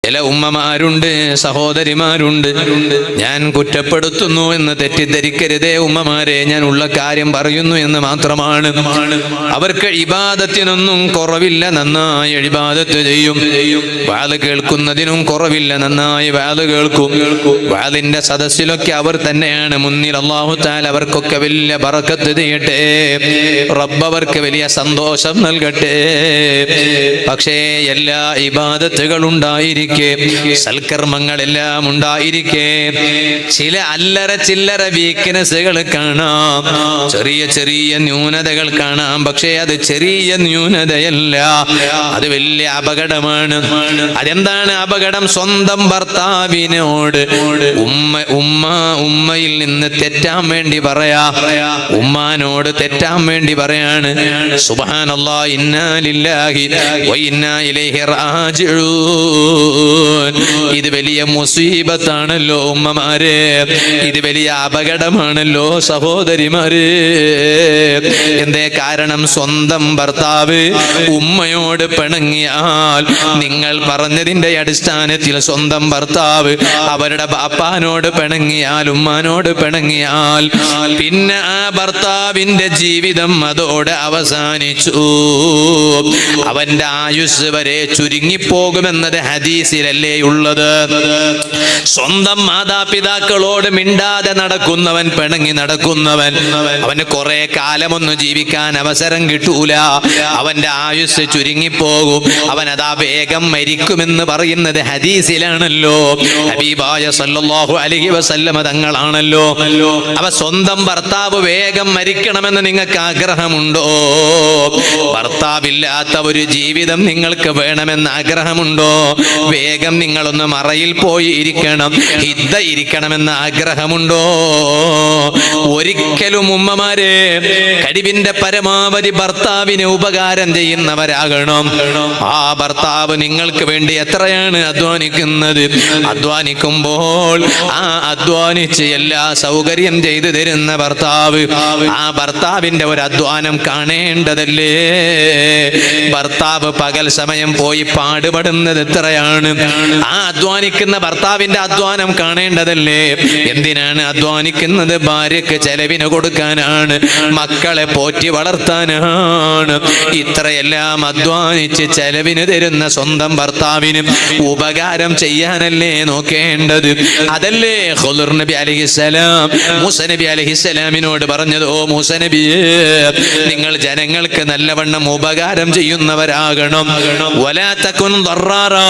ചില ഉമ്മമാരുണ്ട്, സഹോദരിമാരുണ്ട്. ഞാൻ കുറ്റപ്പെടുത്തുന്നു എന്ന് തെറ്റിദ്ധരിക്കരുതേ ഉമ്മമാരെ, ഞാൻ ഉള്ള കാര്യം പറയുന്നു എന്ന് മാത്രമാണ്. അവർക്ക് ഇബാദത്തിനൊന്നും കുറവില്ല, നന്നായി ഇബാദത്ത് ചെയ്യും. വാല് കേൾക്കുന്നതിനും കുറവില്ല, നന്നായി വാല് കേൾക്കും. വാലിന്റെ സദസ്സിലൊക്കെ അവർ തന്നെയാണ് മുന്നിൽ. അല്ലാഹു തആല അവർക്കൊക്കെ വലിയ ബറക്കത്ത് ചെയ്യട്ടെ, റബ്ബ് അവർക്ക് വലിയ സന്തോഷം നൽകട്ടെ. പക്ഷേ എല്ലാ ഇബാദത്തുകളും ഉണ്ടായിരിക്കും, സൽക്കർമ്മങ്ങളെല്ലാം ഉണ്ടായിരിക്കെ ചില അല്ലറ ചില്ലറ വീക്ക്നെസ്സുകൾ കാണാം, ചെറിയ ചെറിയ ന്യൂനതകൾ കാണാം. പക്ഷേ അത് ചെറിയ ന്യൂനതയല്ല, അത് വലിയ അപകടമാണ്. അതെന്താണ് അപകടം? സ്വന്തം ഭർത്താവിനോട് ഉമ്മയിൽ നിന്ന് തെറ്റാൻ വേണ്ടി പറയാ, ഉമ്മാനോട് തെറ്റാൻ വേണ്ടി പറയാണ്. സുബ്ഹാനല്ലാഹ്, ഇന്നാ ലില്ലാഹി വ ഇന്നാ ഇലൈഹി റാജിഊൻ. ഇത് വലിയ മുസീബത്താണല്ലോ ഉമ്മമാരെ, ഇത് വലിയ അപകടമാണല്ലോ സഹോദരിമാരെ. എന്തേ കാരണം? സ്വന്തം ഭർത്താവ് ഉമ്മയോട് പിണങ്ങിയാൽ, നിങ്ങൾ പറഞ്ഞതിന്റെ അടിസ്ഥാനത്തിൽ സ്വന്തം ഭർത്താവ് അവരുടെ ബാപ്പാനോട് പിണങ്ങിയാൽ, ഉമ്മാനോട് പിണങ്ങിയാൽ, പിന്നെ ആ ഭർത്താവിന്റെ ജീവിതം അതോടെ അവസാനിച്ചു. അവന്റെ ആയുസ് വരെ ചുരുങ്ങിപ്പോകുമെന്നത് ഹദീസിലല്ലേ ഉള്ളത്. സ്വന്തം മാതാപിതാക്കളോട് മിണ്ടാതെ നടക്കുന്നവൻ, പിണങ്ങി നടക്കുന്നവൻ, അവന് കുറെ കാലമൊന്നും ജീവിക്കാൻ അവസരം കിട്ടൂല, അവന്റെ ആയുസ് ചുരുങ്ങിപ്പോകും, അവൻ അതാ വേഗം മരിക്കുമെന്ന് പറയുന്നത് ഹദീസിലാണല്ലോ. ഹബീബായ സല്ലല്ലാഹു അലൈഹി വസല്ലമ തങ്ങളാണല്ലോ. അവ സ്വന്തം ഭർത്താവ് വേഗം മരിക്കണമെന്ന് നിങ്ങൾക്ക് ആഗ്രഹമുണ്ടോ? ഭർത്താവില്ലാത്ത ഒരു ജീവിതം നിങ്ങൾക്ക് വേണമെന്ന് ആഗ്രഹമുണ്ടോ? വേഗം നിങ്ങളൊന്ന് മറയിൽ പോയി ഇരിക്കണം, ഹിദ്ദ ഇരിക്കണമെന്ന് ആഗ്രഹമുണ്ടോ? ഒരിക്കലും ഉമ്മമാരെ, കഴിവിന്റെ പരമാവധി ഭർത്താവിന് ഉപകാരം ചെയ്യുന്നവരാകണം. ആ ഭർത്താവ് നിങ്ങൾക്ക് വേണ്ടി എത്രയാണ് അധ്വാനിക്കുന്നത്? അധ്വാനിക്കുമ്പോൾ ആ അധ്വാനിച്ച് എല്ലാ സൗകര്യം ചെയ്തു തരുന്ന ഭർത്താവ്, ആ ഭർത്താവിന്റെ ഒരു അധ്വാനം കാണേണ്ടതല്ലേ? ഭർത്താവ് പകൽ സമയം പോയി പാടുപെടുന്നത് എത്രയാണ്? ആ അധ്വാനിക്കുന്ന ഭർത്താവിന്റെ അധ്വാനം കാണേണ്ടതല്ലേ? എന്തിനാണ് അധ്വാനിക്കുന്നത്? ഭാര്യക്ക് ചെലവിന് കൊടുക്കാനാണ്, മക്കളെ പോറ്റി വളർത്താനാണ്. ഇത്രയെല്ലാം അധ്വാനിച്ച് ചെലവിന് തരുന്ന സ്വന്തം ഭർത്താവിന് ഉപകാരം ചെയ്യാനല്ലേ നോക്കേണ്ടത്? അതല്ലേ ഖുദർ നബി അലൈഹിസ്സലാം മൂസ നബി അലൈഹിസ്സലാമിനോട് പറഞ്ഞത്, ഓ മൂസ നബിയേ, നിങ്ങൾ ജനങ്ങൾക്ക് നല്ലവണ്ണം ഉപകാരം ചെയ്യുന്നവരാകണം. വലാ തകുൻ ദറാറാ,